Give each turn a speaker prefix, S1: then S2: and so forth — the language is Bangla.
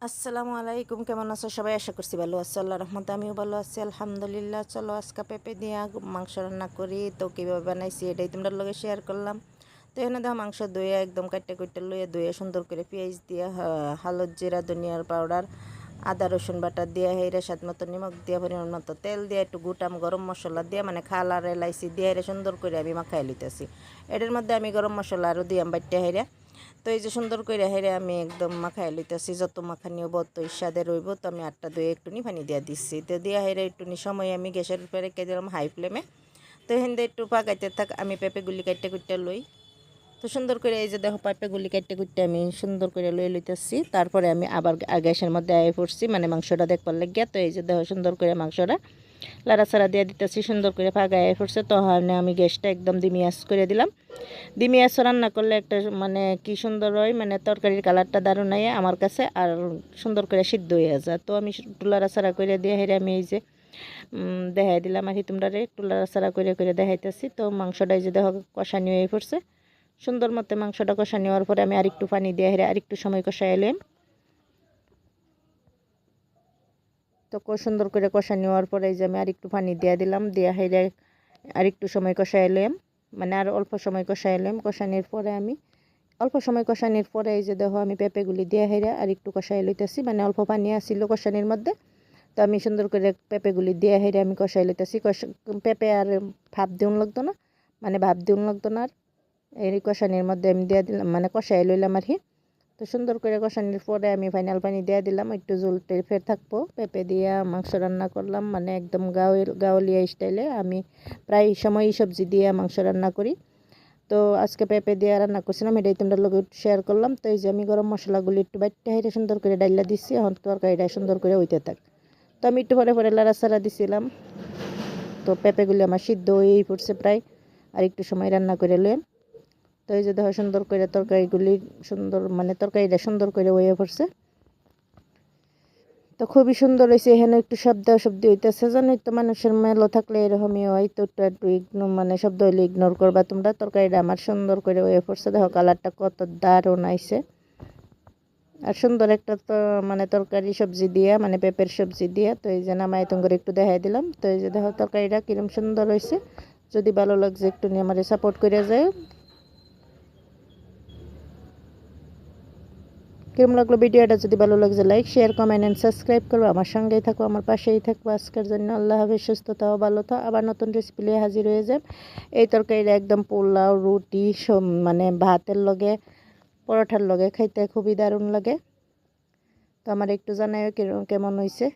S1: আসসালামু আলাইকুম, কেমন আছো সবাই? আশা করছি ভালো আছো। আল্লাহর রহমতে আমিও ভালো আছি, আলহামদুলিল্লাহ। চলো আজকে পেঁপে দিয়ে মাংস রান্না করি। তো কীভাবে বানাইছি এটাই তোমরা লগে শেয়ার করলাম। তো এখানে দেখো মাংস ধুয়ে একদম কাটতে কুটতে লইয়ে ধুয়ে সুন্দর করে পেঁয়াজ দিয়ে হলুদ জিরা ধনিয়ার পাউডার আদা রসুন বাটা দিয়ে হেরে স্বাদ মতো নিমখ দিয়ে পরিমাণ মতো তেল দিয়ে একটু গুটাম গরম মশলা দিয়ে মানে খালার এলাইচি দিয়ে হেরে সুন্দর করে আমি মাখাই লইতেছি। এটার মধ্যে আমি গরম মশলা আরও দিয়াম বাটতে হেরে। তো এই যে সুন্দর করে হেরে আমি একদম মাখাই লইতেছি। যত মাখানি হবো তো স্বাদে রইব। তো আমি আটটা দই একটুনি পানি দিয়া দিচ্ছি। তো দিয়া হেরে একটুনি সময় আমি গ্যাসের উপরে রেখে দিলাম হাই ফ্লেমে। তো হেন্দে একটু পাকাইতে থাক, আমি পেঁপেগুলি কাটতে কুটতে লই। তো সুন্দর করে এই যে দেখো পেঁপেগুলি কাটতে কুটতে আমি সুন্দর করে লয়ে লইতেছি। তারপরে আমি আবার গ্যাসের মধ্যে আয় পড়ছি মানে মাংসটা দেখবার লাগিয়া। তো এই যে দেখো সুন্দর করে মাংসটা লাড়াচাড়া দিয়ে দিতেছি, সুন্দর করে ফাঁকায় পড়ছে। তখন আমি গ্যাসটা একদম দিমি আঁচ করে দিলাম। ডিমি আঁচ রান্না করলে একটা মানে কি সুন্দর হয়, মানে তরকারির কালারটা দারুণ হয় আমার কাছে, আর সুন্দর করে সিদ্ধ হয়ে যায়। তো আমি টুলারাচাড়া করে দিয়ে হেরে আমি এই যে দেখাই দিলাম আর কি তোমরা টুলারাচাড়া করে করে দেখাইতেছি। তো মাংসটা এই যে দেখো কষানি হয়ে পড়ছে। সুন্দর মতো মাংসটা কষানি হওয়ার পরে আমি আরেকটু পানি দিয়ে হেরে আরেকটু সময় কষাই এলাম। তো সুন্দর করে কষানি হওয়ার পরে এই যে আমি আরেকটু পানি দিয়ে দিলাম, দিয়ে হেরে আরেকটু সময় কষাই এলাম, মানে আর অল্প সময় কষাই এলাম। কষানির পরে আমি অল্প সময় কষানির পরে এই যে দেখো আমি পেঁপেগুলি দিয়ে হেরা আর একটু কষাই লইতেছি, মানে অল্প পানি আসছিল কষানির মধ্যে। তো আমি সুন্দর করে পেঁপেগুলি দিয়ে হেরে আমি কষাই লইতেছি। পেঁপে আর ভাপ দিউন লাগতো না, মানে ভাপ দিউন লাগতো না। আর এই কষানির মধ্যে আমি দিয়ে দিলাম, মানে কষাই লইলাম আর কি। তো সুন্দর করে কষানির পরে আমি ফাইনাল পানি দিয়ে দিলাম, একটু জল ফের থাকবো। পেঁপে দিয়ে মাংস রান্না করলাম, মানে একদম গাওয়ালিয়া স্টাইলে। আমি প্রায় সময়ই সবজি দিয়ে মাংস রান্না করি। তো আজকে পেঁপে দিয়ে রান্না করছিলাম, এটাই তোমরা লোক শেয়ার করলাম। তো এই যে আমি গরম মশলাগুলি একটু বাইটটা হেঁটে সুন্দর করে ডাইলা দিচ্ছি, এখন তরকারিটা সুন্দর করে হইতে থাক। তো আমি একটু পরে পরে লাড়াচাড়া দিছিলাম। তো পেঁপেগুলি আমার সিদ্ধ হয়েই পড়ছে প্রায়, আর একটু সময় রান্না করে লইম। তো এই যে দেখো সুন্দর করে তরকারিগুলি সুন্দর, মানে তরকারিটা সুন্দর করে হয়ে পড়ছে। তো খুবই সুন্দর হয়েছে। এখানে একটু শব্দ হইতেছে, জানোই তো মানুষের মেলো থাকলে এরকমই হয়। তো একটু মানে শব্দ হইলে ইগনোর করবা তোমরা। তরকারিটা আমার সুন্দর করে হয়ে পড়ছে, দেখো কালারটা কত দারুণ আইছে। আর সুন্দর একটা তো মানে তরকারি সবজি দিয়া, মানে পেঁপের সবজি দিয়া। তো এই যে নামাই করে একটু দেখাই দিলাম। তো এই যে দেখো তরকারিটা কিরম সুন্দর হয়েছে। যদি ভালো লাগছে একটু নিয়ে আমার সাপোর্ট করে যায়। কেমন লাগলো ভিডিওটা? যদি ভালো লাগছে like share comment and subscribe করবো। আমার সঙ্গেই থাকো, আমার পাশেই থাকবো। আজকের জন্য আল্লাহ হাফেজ, সুস্থ থাও, ভালো থাও। আবার নতুন রেসিপি নিয়ে হাজির হয়ে যাব। এই তরকারিটা একদম পোলাও রুটি মানে ভাতের লগে পরোটার লগে খাইতে খুবই দারুণ লাগে। তো আমার একটু জানাইও কেমন হয়েছে।